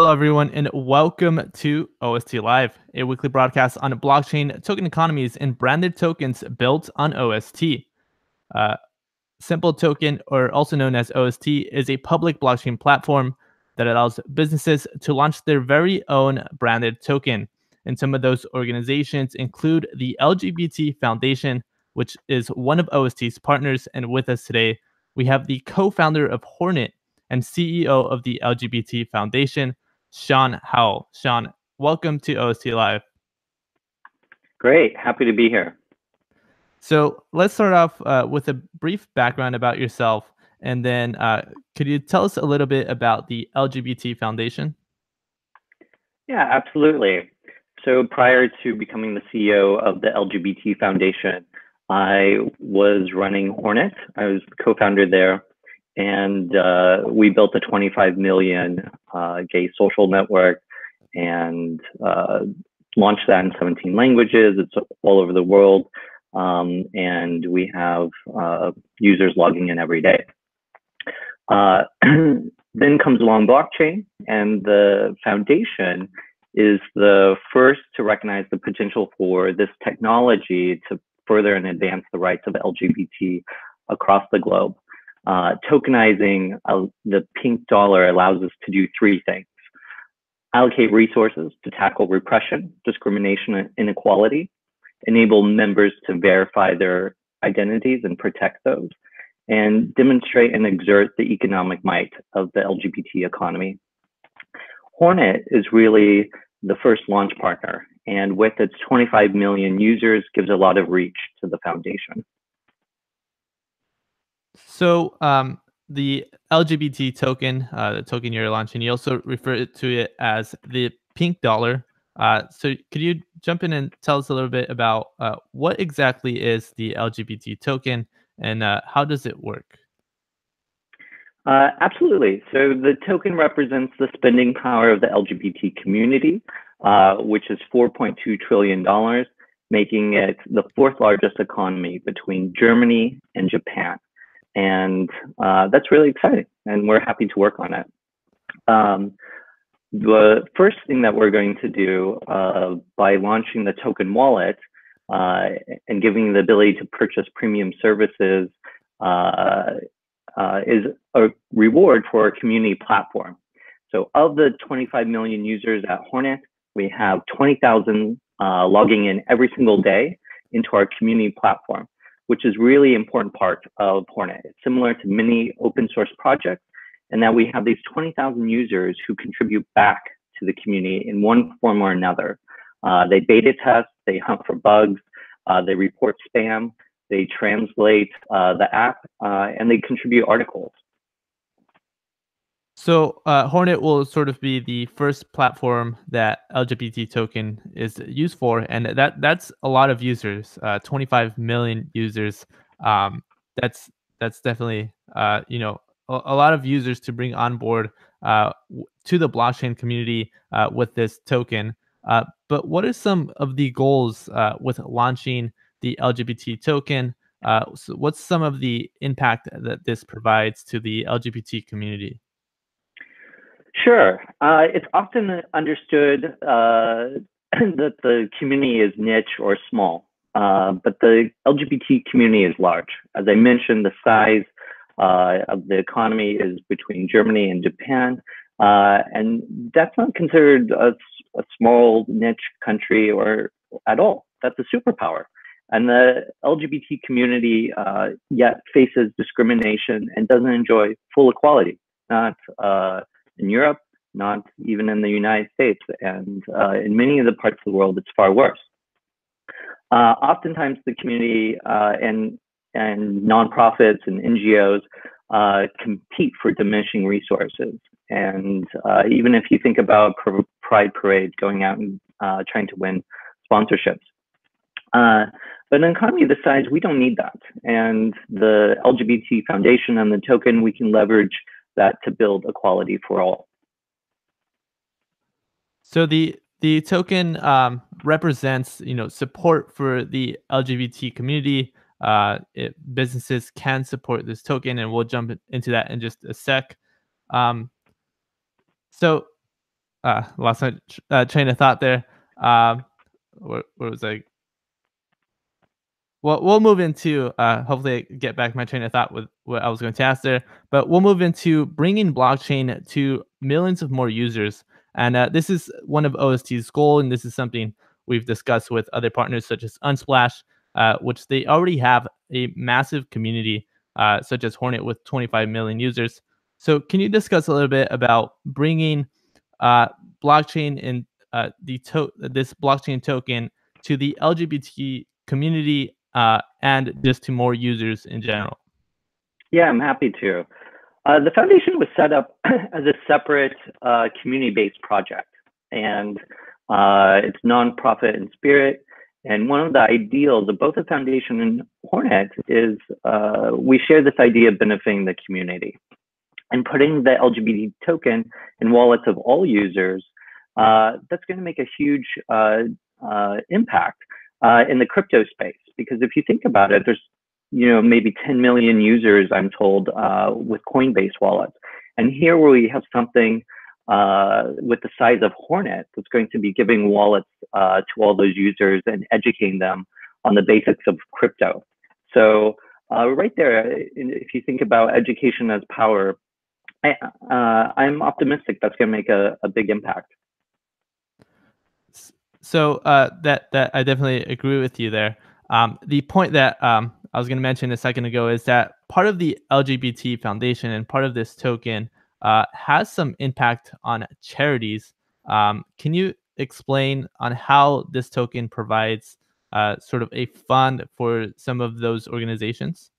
Hello, everyone, and welcome to OST Live, a weekly broadcast on blockchain token economies and branded tokens built on OST. Uh, Simple Token, or also known as OST, is a public blockchain platform that allows businesses to launch their very own branded token. And some of those organizations include the LGBT Foundation, which is one of OST's partners. And with us today, we have the co founder of Hornet and CEO of the LGBT Foundation, Sean Howell. Sean, welcome to OST Live. Great. Happy to be here. So let's start off with a brief background about yourself. And then could you tell us a little bit about the LGBT Foundation? Yeah, absolutely. So prior to becoming the CEO of the LGBT Foundation, I was running Hornet. I was the co-founder there. And we built a 25 million gay social network and launched that in 17 languages. It's all over the world. And we have users logging in every day. Then comes along blockchain, and the foundation is the first to recognize the potential for this technology to further and advance the rights of LGBT across the globe. Tokenizing the pink dollar allows us to do three things: allocate resources to tackle repression, discrimination, and inequality, enable members to verify their identities and protect those, and demonstrate and exert the economic might of the LGBT economy. Hornet is really the first launch partner, and with its 25 million users, gives a lot of reach to the foundation. So the LGBT token, the token you're launching, you also refer to it as the pink dollar. So could you jump in and tell us a little bit about what exactly is the LGBT token and how does it work? Absolutely. So the token represents the spending power of the LGBT community, which is $4.2 trillion, making it the fourth largest economy between Germany and Japan. And that's really exciting, and we're happy to work on it. The first thing that we're going to do by launching the token wallet and giving the ability to purchase premium services is a reward for our community platform. So of the 25 million users at Hornet, we have 20,000 logging in every single day into our community platform, which is really important part of Hornet. It's similar to many open source projects, and that we have these 20,000 users who contribute back to the community in one form or another. They beta test, they hunt for bugs, they report spam, they translate the app, and they contribute articles. So Hornet will sort of be the first platform that LGBT token is used for, and that's a lot of users, 25 million users. That's definitely a lot of users to bring on board to the blockchain community with this token. But what are some of the goals with launching the LGBT token? So what's some of the impact that this provides to the LGBT community? Sure. It's often understood that the community is niche or small, but the LGBT community is large. As I mentioned, the size of the economy is between Germany and Japan, and that's not considered a small niche country or at all. That's a superpower. And the LGBT community yet faces discrimination and doesn't enjoy full equality, not in Europe, not even in the United States, and in many of the parts of the world, it's far worse. Oftentimes, the community and nonprofits and NGOs compete for diminishing resources. And even if you think about Pride Parade going out and trying to win sponsorships. But in an economy this size, we don't need that. And the LGBT Foundation and the token, we can leverage that to build equality for all. So the token represents support for the LGBT community. Businesses can support this token, and we'll jump into that in just a sec. So Lost my train of thought there. Where was I? Well, we'll move into hopefully I get back my train of thought with what I was going to ask there, but we'll move into bringing blockchain to millions of more users. And this is one of OST's goal, and this is something we've discussed with other partners such as Unsplash, which they already have a massive community, such as Hornet with 25 million users. So, can you discuss a little bit about bringing uh, blockchain and this blockchain token to the LGBT community and just to more users in general? Yeah, I'm happy to. The foundation was set up as a separate community-based project, and it's nonprofit in spirit. And one of the ideals of both the foundation and Hornet is we share this idea of benefiting the community. And putting the LGBT token in wallets of all users, that's going to make a huge impact in the crypto space. Because if you think about it, there's maybe 10 million users, I'm told, with Coinbase wallets. And here we have something with the size of Hornet that's going to be giving wallets to all those users and educating them on the basics of crypto. So right there, if you think about education as power, I'm optimistic that's going to make a big impact. So that I definitely agree with you there. The point that I was going to mention a second ago is that part of the LGBT Foundation and part of this token has some impact on charities. Can you explain on how this token provides sort of a fund for some of those organizations?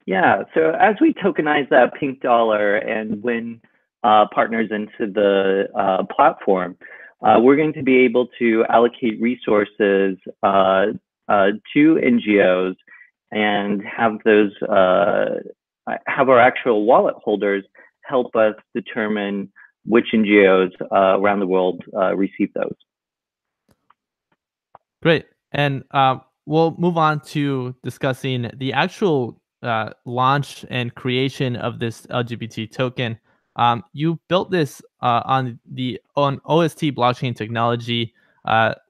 Yeah, so as we tokenize that pink dollar and win partners into the platform, we're going to be able to allocate resources to NGOs and have those have our actual wallet holders help us determine which NGOs around the world receive those. Great. And we'll move on to discussing the actual launch and creation of this LGBT token. You built this on OST Blockchain Technology.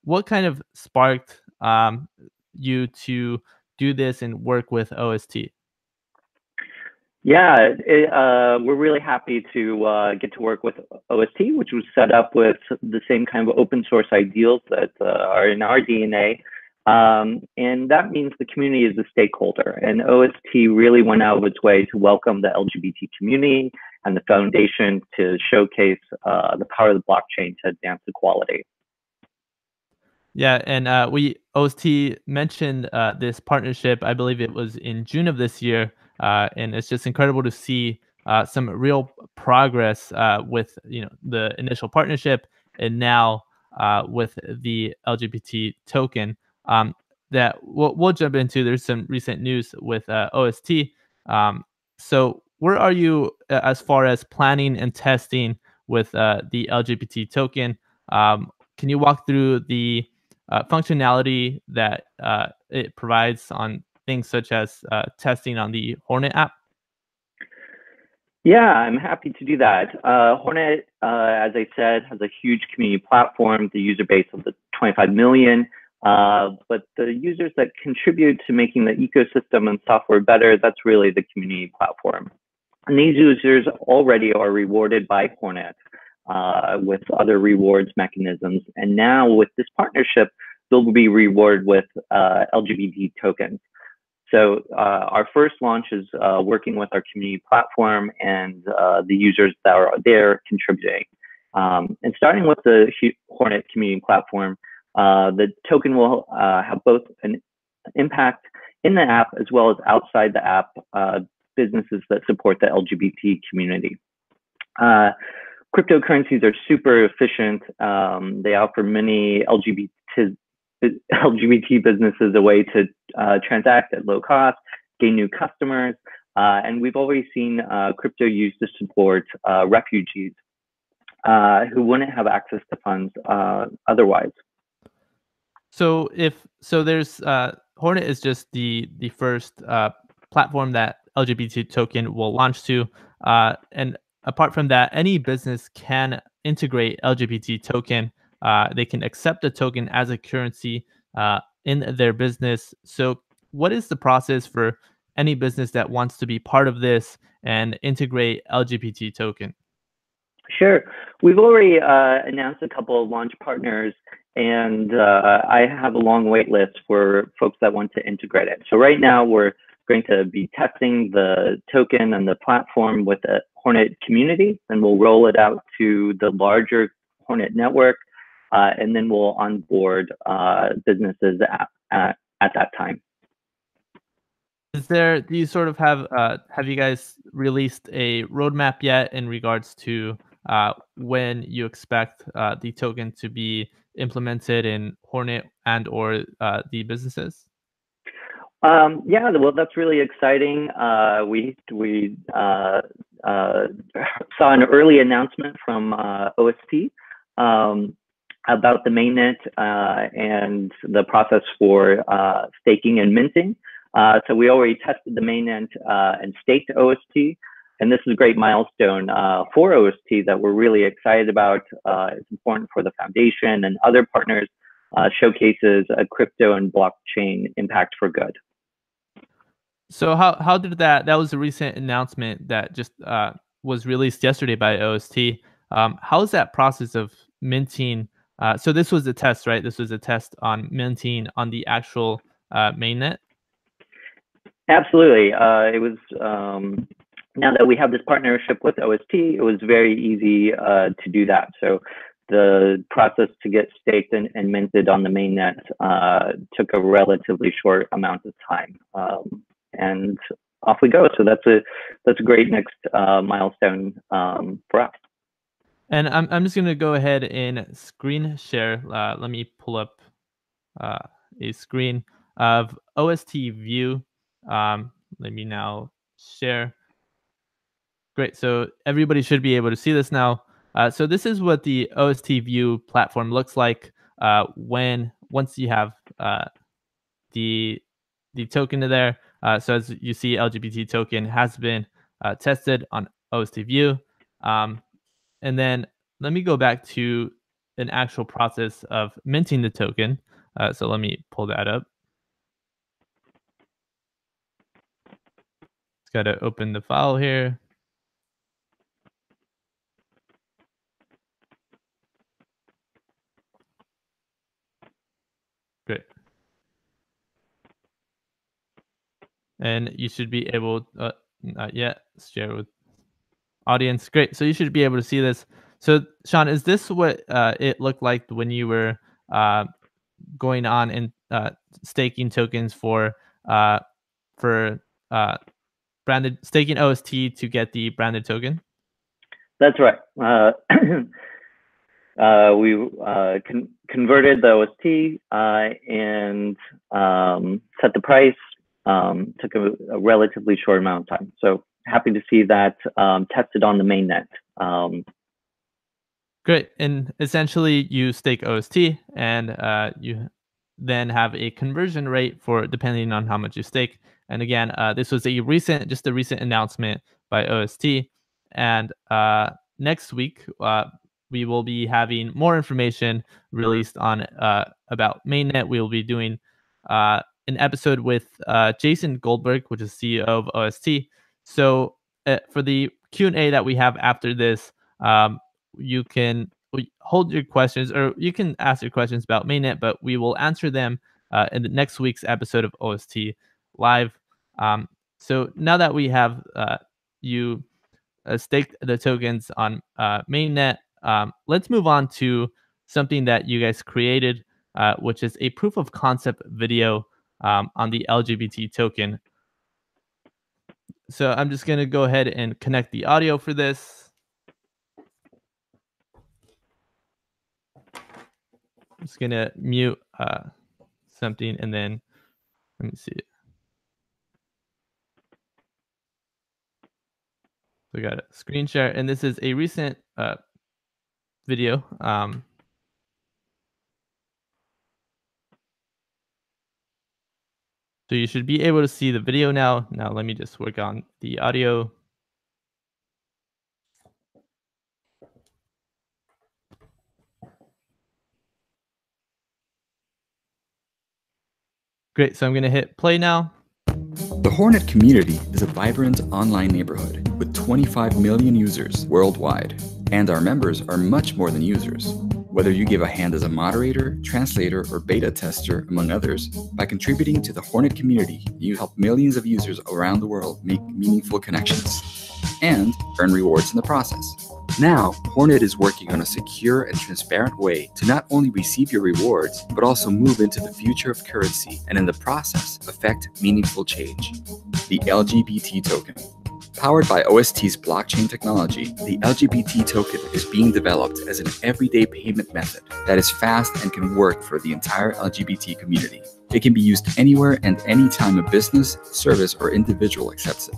What kind of sparked you to do this and work with OST? Yeah, we're really happy to get to work with OST, which was set up with the same kind of open source ideals that are in our DNA. And that means the community is a stakeholder. And OST really went out of its way to welcome the LGBT community and the foundation to showcase the power of the blockchain to advance equality. Yeah, and OST mentioned this partnership. I believe it was in June of this year, and it's just incredible to see some real progress with the initial partnership, and now with the LGBT token. That we'll jump into. There's some recent news with OST. So where are you as far as planning and testing with the LGBT token? Can you walk through the functionality that it provides on things such as testing on the Hornet app? Yeah, I'm happy to do that. Hornet, as I said, has a huge community platform, the user base of the 25 million. But the users that contribute to making the ecosystem and software better, that's really the community platform. And these users already are rewarded by Hornet with other rewards mechanisms. And now with this partnership, they'll be rewarded with LGBT tokens. So our first launch is working with our community platform and the users that are there contributing. And starting with the Hornet community platform, the token will have both an impact in the app as well as outside the app, businesses that support the LGBT community. Cryptocurrencies are super efficient. They offer many LGBT businesses a way to transact at low cost, gain new customers, and we've already seen crypto used to support refugees who wouldn't have access to funds otherwise. So there's Hornet is just the first platform that LGBT token will launch to, and apart from that, any business can integrate LGBT token. They can accept the token as a currency in their business. So, what is the process for any business that wants to be part of this and integrate LGBT token? Sure. We've already announced a couple of launch partners, and I have a long wait list for folks that want to integrate it. So right now we're going to be testing the token and the platform with the Hornet community, and we'll roll it out to the larger Hornet network, and then we'll onboard businesses at that time. Do you sort of have you guys released a roadmap yet in regards to when you expect the token to be implemented in Hornet and or the businesses? Yeah, well, that's really exciting. We saw an early announcement from OST about the mainnet and the process for staking and minting. So we already tested the mainnet and staked OST. And this is a great milestone for OST that we're really excited about. It's important for the foundation and other partners, showcases a crypto and blockchain impact for good. So how did that was a recent announcement that just was released yesterday by OST. How is that process of minting? So this was a test, right? This was a test on minting on the actual mainnet. Absolutely. It was now that we have this partnership with OST, it was very easy to do that. So the process to get staked and minted on the mainnet took a relatively short amount of time, and off we go. So that's a great next milestone for us. And I'm just gonna go ahead and screen share. Let me pull up a screen of OST view. Let me now share. Great. So everybody should be able to see this now. So this is what the OST view platform looks like once you have the token to there. So as you see, LGBT token has been tested on OST view. And then let me go back to an actual process of minting the token. So let me pull that up. Just got to open the file here. Great. And you should be able, not yet, share with audience. Great. So you should be able to see this. So Sean, is this what it looked like when you were going on and staking tokens for uh, branded staking OST to get the branded token? That's right. We converted the OST and set the price. Took a relatively short amount of time. So happy to see that tested on the mainnet. Great. And essentially, you stake OST, and you then have a conversion rate for depending on how much you stake. And again, this was a recent announcement by OST. And next week, we will be having more information released on about mainnet. We will be doing an episode with Jason Goldberg, which is CEO of OST. So for the Q&A that we have after this, you can hold your questions, or you can ask your questions about mainnet, but we will answer them in the next week's episode of OST Live. So now that we have you staked the tokens on mainnet, let's move on to something that you guys created, which is a proof of concept video on the LGBT token. So I'm just going to go ahead and connect the audio for this. I'm just gonna mute something, and then let me see. So I got a screen share, and this is a recent video. So you should be able to see the video now. Now let me just work on the audio. Great. So I'm going to hit play now. The Hornet community is a vibrant online neighborhood with 25 million users worldwide, and our members are much more than users. Whether you give a hand as a moderator, translator, or beta tester, among others, by contributing to the Hornet community, you help millions of users around the world make meaningful connections and earn rewards in the process. Now, Hornet is working on a secure and transparent way to not only receive your rewards, but also move into the future of currency and in the process affect meaningful change. The LGBT Token. Powered by OST's blockchain technology, the LGBT token is being developed as an everyday payment method that is fast and can work for the entire LGBT community. It can be used anywhere and anytime a business, service, or individual accepts it.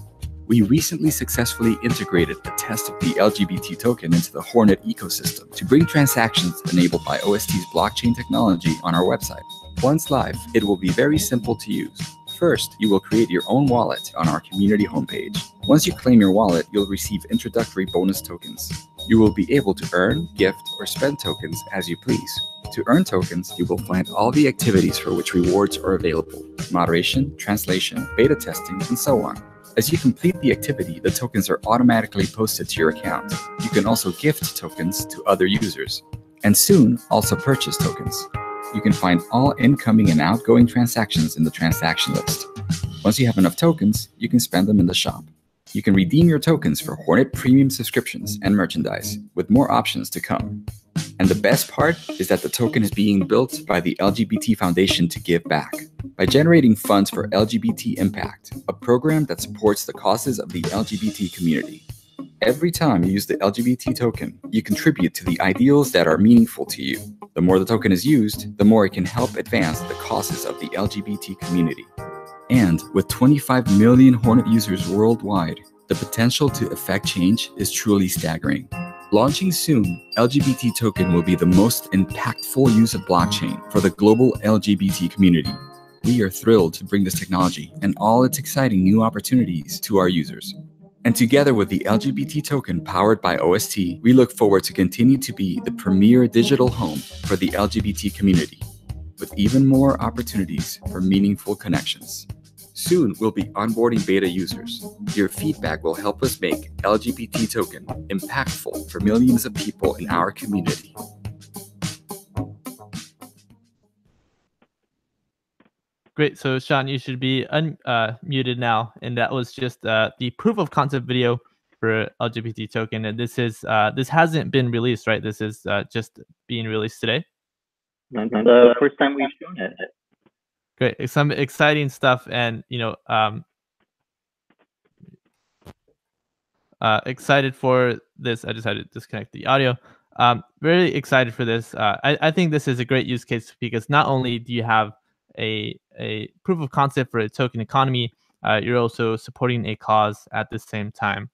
We recently successfully integrated the test of the LGBT token into the Hornet ecosystem to bring transactions enabled by OST's blockchain technology on our website. Once live, it will be very simple to use. First, you will create your own wallet on our community homepage. Once you claim your wallet, you'll receive introductory bonus tokens. You will be able to earn, gift, or spend tokens as you please. To earn tokens, you will find all the activities for which rewards are available: moderation, translation, beta testing, and so on. As you complete the activity, the tokens are automatically posted to your account. You can also gift tokens to other users, and soon also purchase tokens. You can find all incoming and outgoing transactions in the transaction list. Once you have enough tokens, you can spend them in the shop. You can redeem your tokens for Hornet Premium subscriptions and merchandise, with more options to come. And the best part is that the token is being built by the LGBT Foundation to give back. By generating funds for LGBT Impact, a program that supports the causes of the LGBT community. Every time you use the LGBT token, you contribute to the ideals that are meaningful to you. The more the token is used, the more it can help advance the causes of the LGBT community. And with 25 million Hornet users worldwide, the potential to affect change is truly staggering. Launching soon, LGBT Token will be the most impactful use of blockchain for the global LGBT community. We are thrilled to bring this technology and all its exciting new opportunities to our users. And together with the LGBT Token powered by OST, we look forward to continue to be the premier digital home for the LGBT community, with even more opportunities for meaningful connections. Soon, we'll be onboarding beta users. Your feedback will help us make LGBT Token impactful for millions of people in our community. Great. So, Sean, you should be muted now. And that was just the proof of concept video for LGBT Token. And this hasn't been released, right? This is just being released today. That's the first time we've shown it. Great. Some exciting stuff, and excited for this. I just had to disconnect the audio. Very excited for this. I think this is a great use case because not only do you have a proof of concept for a token economy, you're also supporting a cause at the same time.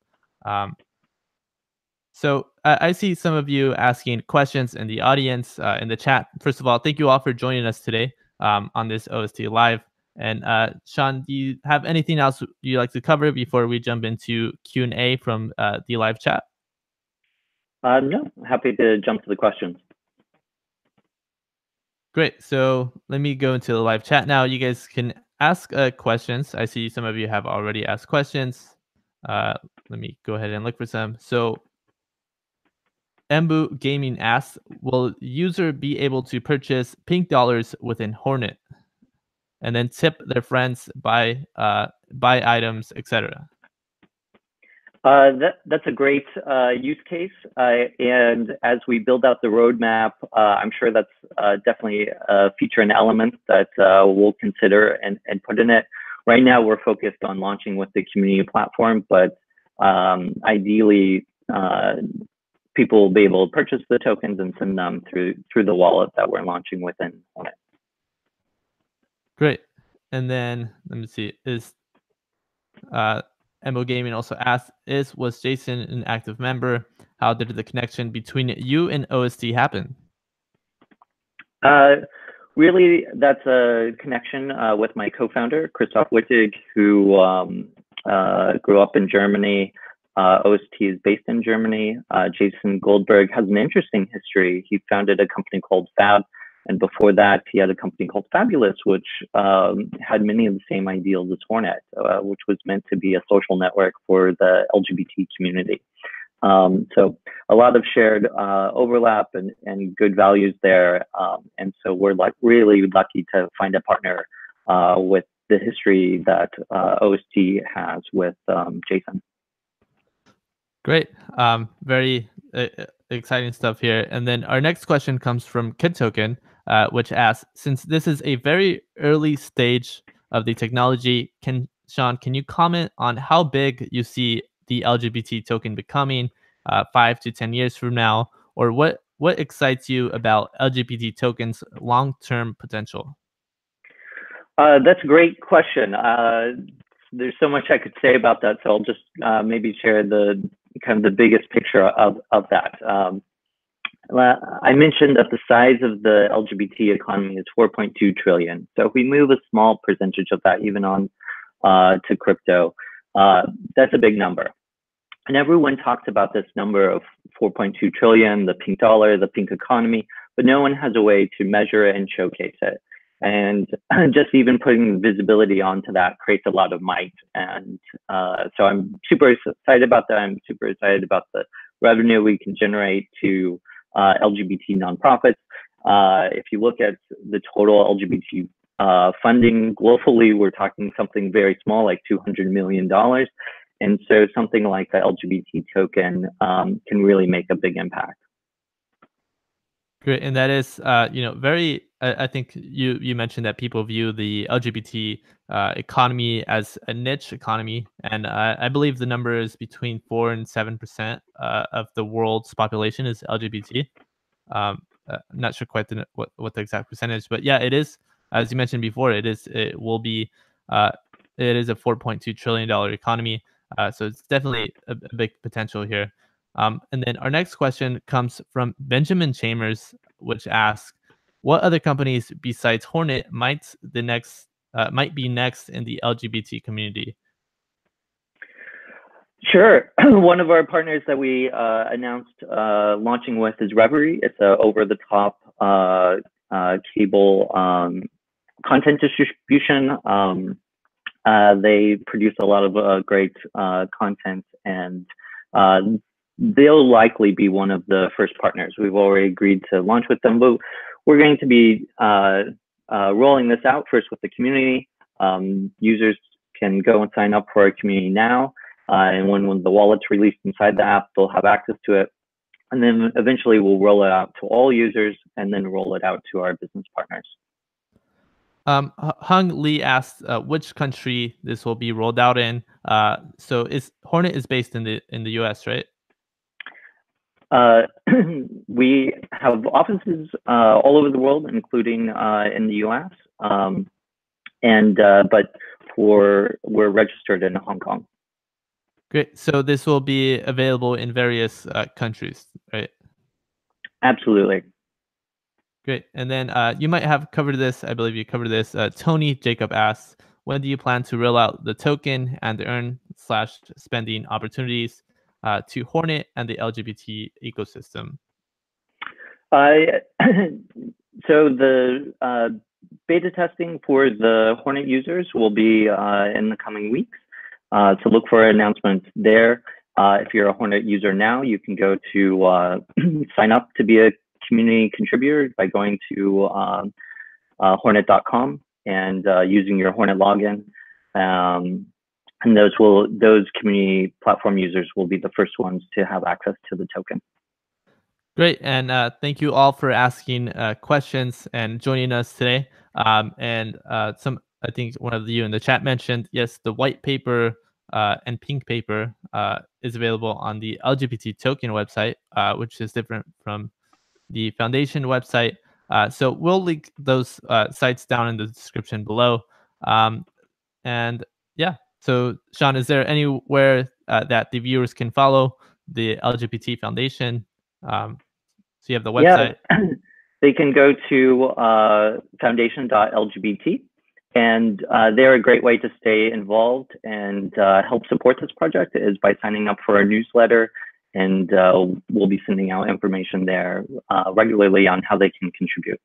So I see some of you asking questions in the audience, in the chat. First of all, thank you all for joining us today on this OST Live. And Sean, do you have anything else you'd like to cover before we jump into Q&A from the live chat? No, happy to jump to the questions. Great. So let me go into the live chat now. You guys can ask questions. I see some of you have already asked questions. Let me go ahead and look for some. So Embu Gaming asks, will user be able to purchase pink dollars within Hornet and then tip their friends, buy items, etc.? That's a great use case. And as we build out the roadmap, I'm sure that's definitely a feature and element that we'll consider and put in it. Right now, we're focused on launching with the community platform, but ideally, people will be able to purchase the tokens and send them through the wallet that we're launching within Hornet. Great. And then let me see. Is Embu Gaming also asked, was Jason an active member? How did the connection between you and OST happen? Really, that's a connection with my co-founder, Christoph Wittig, who grew up in Germany. OST is based in Germany. Jason Goldberg has an interesting history. He founded a company called Fab And before that, he had a company called Fabulous, which had many of the same ideals as Hornet, which was meant to be a social network for the LGBT community. So a lot of shared overlap and good values there. And so we're really lucky to find a partner with the history that OST has with Jason. Great. Very exciting stuff here. And then our next question comes from Kid Token, which asks, since this is a very early stage of the technology, Sean, can you comment on how big you see the LGBT token becoming 5 to 10 years from now, or what excites you about LGBT tokens' long-term potential? That's a great question. There's so much I could say about that, so I'll just maybe share the kind of the biggest picture of that. I mentioned that the size of the LGBT economy is 4.2 trillion. So if we move a small percentage of that even on to crypto, that's a big number. And everyone talks about this number of 4.2 trillion, the pink dollar, the pink economy, but no one has a way to measure it and showcase it. And just even putting visibility onto that creates a lot of might. And so I'm super excited about that. I'm super excited about the revenue we can generate to LGBT nonprofits. If you look at the total LGBT funding globally, we're talking something very small, like $200 million. And so something like the LGBT token can really make a big impact. Great, and that is, very. I think you mentioned that people view the LGBT economy as a niche economy, and I believe the number is between 4 and 7% of the world's population is LGBT. I'm not sure quite what the exact percentage, but yeah, it is. As you mentioned before, it is. It will be. It is a $4.2 trillion economy, so it's definitely a big potential here. And then our next question comes from Benjamin Chambers, which asks, what other companies besides Hornet might be next in the LGBT community? Sure. One of our partners that we announced launching with is Reverie. It's a over-the-top cable content distribution. They produce a lot of great content, and they'll likely be one of the first partners. We've already agreed to launch with them, but we're going to be rolling this out first with the community. Users can go and sign up for our community now. And when the wallet's released inside the app, they'll have access to it. And then eventually we'll roll it out to all users and then roll it out to our business partners. Hung Lee asked which country this will be rolled out in. So Hornet is based in the US, right? We have offices all over the world, including in the US. But we're registered in Hong Kong. Great. So this will be available in various countries, right? Absolutely. Great. And then you might have covered this. I believe you covered this. Tony Jacob asks, when do you plan to roll out the token and the earn/spending opportunities to Hornet and the LGBT ecosystem? So the beta testing for the Hornet users will be in the coming weeks. So look for announcements there. If you're a Hornet user now, you can go to sign up to be a community contributor by going to hornet.com and using your Hornet login. And those community platform users will be the first ones to have access to the token. Great, and thank you all for asking questions and joining us today. I think one of you in the chat mentioned, yes, the white paper and pink paper is available on the LGBT Token website, which is different from the foundation website. So we'll link those sites down in the description below. And yeah, so Sean, is there anywhere that the viewers can follow the LGBT Foundation? So you have the website. Yeah, they can go to foundation.lgbt. And they're a great way to stay involved and help support this project is by signing up for our newsletter. And we'll be sending out information there regularly on how they can contribute.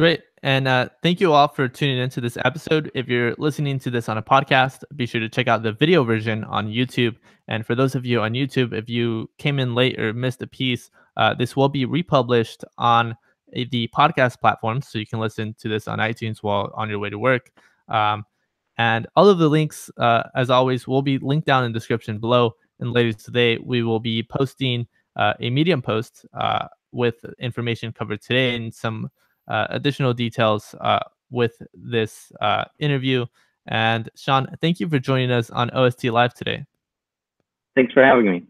Great. And thank you all for tuning into this episode. If you're listening to this on a podcast, be sure to check out the video version on YouTube. And for those of you on YouTube, if you came in late or missed a piece, this will be republished on the podcast platform. So you can listen to this on iTunes while on your way to work. And all of the links, as always, will be linked down in the description below. And later today, we will be posting a Medium post with information covered today and some additional details with this interview. And Sean, thank you for joining us on OST Live today. Thanks for having me.